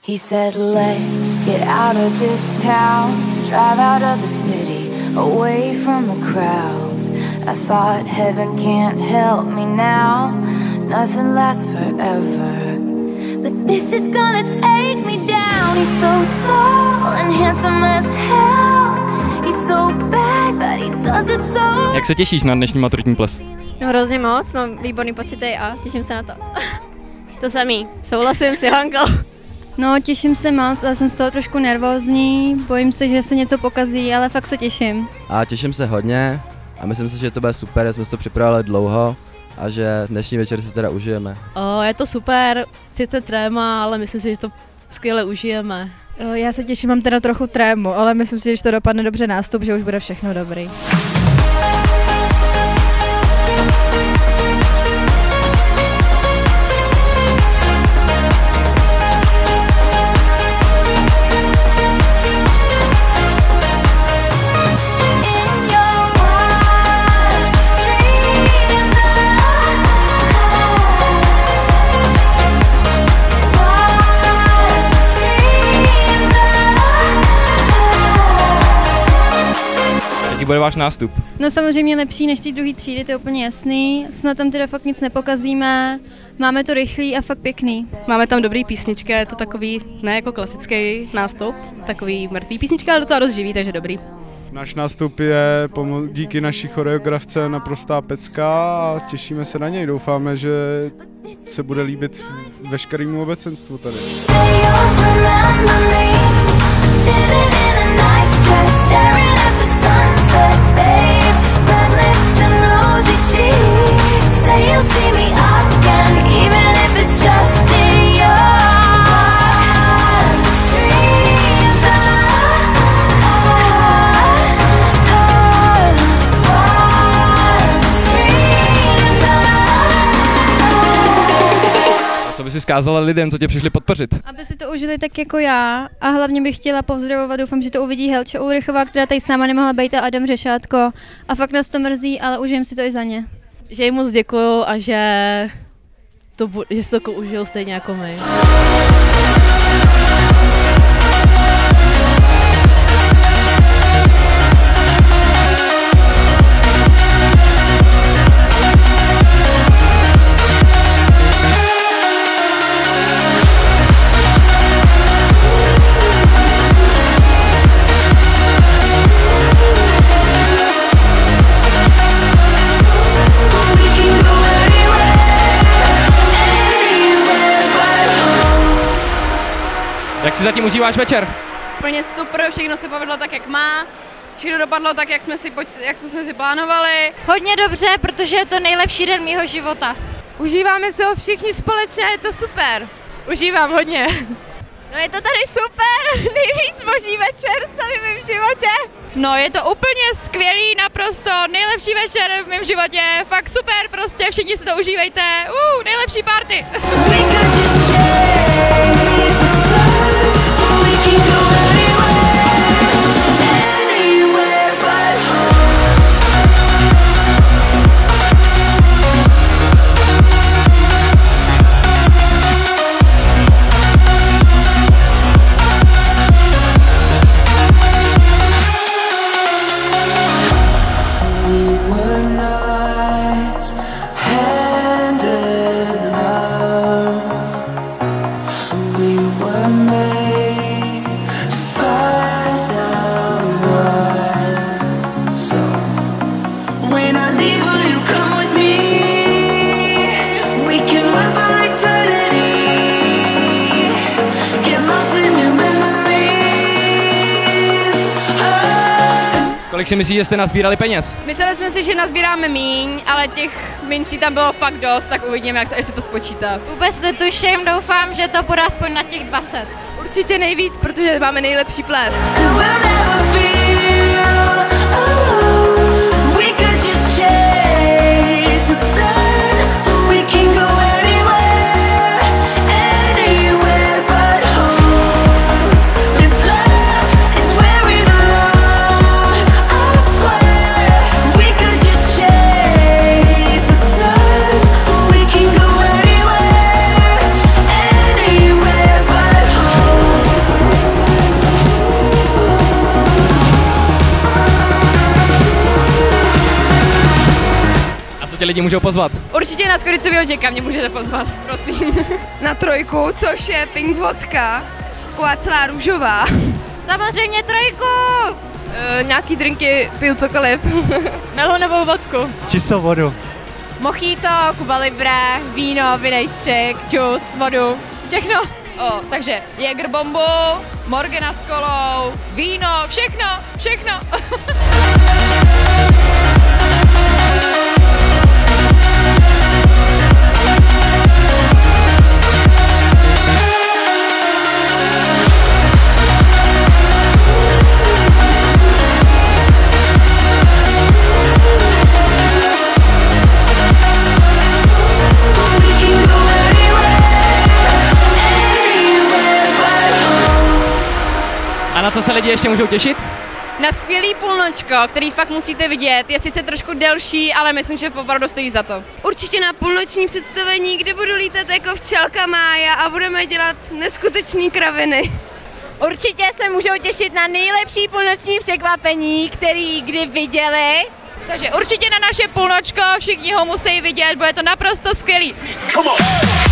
He said, let's get out of this town, drive out of the city, away from the crowds. I thought heaven can't help me now, nothing lasts forever. But this is gonna take me down. He's so tall and handsome as hell. He's so bad, but he does it so. Jak se těšíš na dnešní maturitní ples? No hrozně moc, mám výborný pocity a těším se na to. To samý, souhlasím s Johankou. No, těším se moc, já jsem z toho trošku nervózní, bojím se, že se něco pokazí, ale fakt se těším. A těším se hodně a myslím si, že to bude super, jsme si to připravili dlouho a že dnešní večer si teda užijeme. Je to super, sice tréma, ale myslím si, že to skvěle užijeme. Já se těším, mám teda trochu trému, ale myslím si, že když to dopadne dobře nástup, že už bude všechno dobrý. Jaký bude váš nástup? No samozřejmě lepší než ty druhý třídy, to je úplně jasný. Snad tam teda fakt nic nepokazíme, máme to rychlý a fakt pěkný. Máme tam dobrý písničky, je to takový, ne jako klasický nástup, takový mrtvý písnička, ale docela dost živý, takže dobrý. Náš nástup je díky naší choreografce naprostá pecka a těšíme se na něj. Doufáme, že se bude líbit veškerému obecenstvu tady. Co by si vzkázala lidem, co tě přišli podpořit? Aby si to užili tak jako já a hlavně bych chtěla pozdravovat, doufám, že to uvidí Helča Ulrichová, která tady s náma nemohla být, a Adam Řešátko a fakt nás to mrzí, ale užijem si to i za ně. Že jim moc děkuju a že si to užijou stejně jako my. Jak si zatím užíváš večer? Úplně super, všechno se povedlo tak, jak má. Všechno dopadlo tak, jak jsme si plánovali. Hodně dobře, protože je to nejlepší den mého života. Užíváme se ho všichni společně a je to super. Užívám hodně. No je to tady super, nejvíc možný večer v celém mém životě. No je to úplně skvělý, naprosto nejlepší večer v mém životě, fakt super prostě, všichni si to užívejte, nejlepší party. Kolik si myslíš, že jste nazbírali peněz? Mysleli jsme si, že nazbíráme míň, ale těch mincí tam bylo fakt dost, tak uvidíme, jak se to spočítá. Vůbec netuším, doufám, že to bude aspoň na těch 20. Určitě nejvíc, protože máme nejlepší ples. tě lidi můžou pozvat? Určitě na Skoricovýho Jacka mě můžete pozvat, prosím. Na trojku, což je pink vodka, taková celá růžová. Samozřejmě trojku! Nějaký drinky, piju cokoliv. Melonovou vodku. Čistou vodu. Mojito, Cuba Libre, víno, vinejstřek, džus, vodu, všechno. Takže Jäger bombu, Morgana s kolou, víno, všechno. A na co se lidi ještě můžou těšit? Na skvělý půlnočko, který fakt musíte vidět, je sice trošku delší, ale myslím, že opravdu stojí za to. Určitě na půlnoční představení, kde budu lítat jako včelka Mája a budeme dělat neskutečný kraviny. Určitě se můžou těšit na nejlepší půlnoční překvapení, který kdy viděli. Takže určitě na naše půlnočko, všichni ho musí vidět, bude to naprosto skvělý. Come on.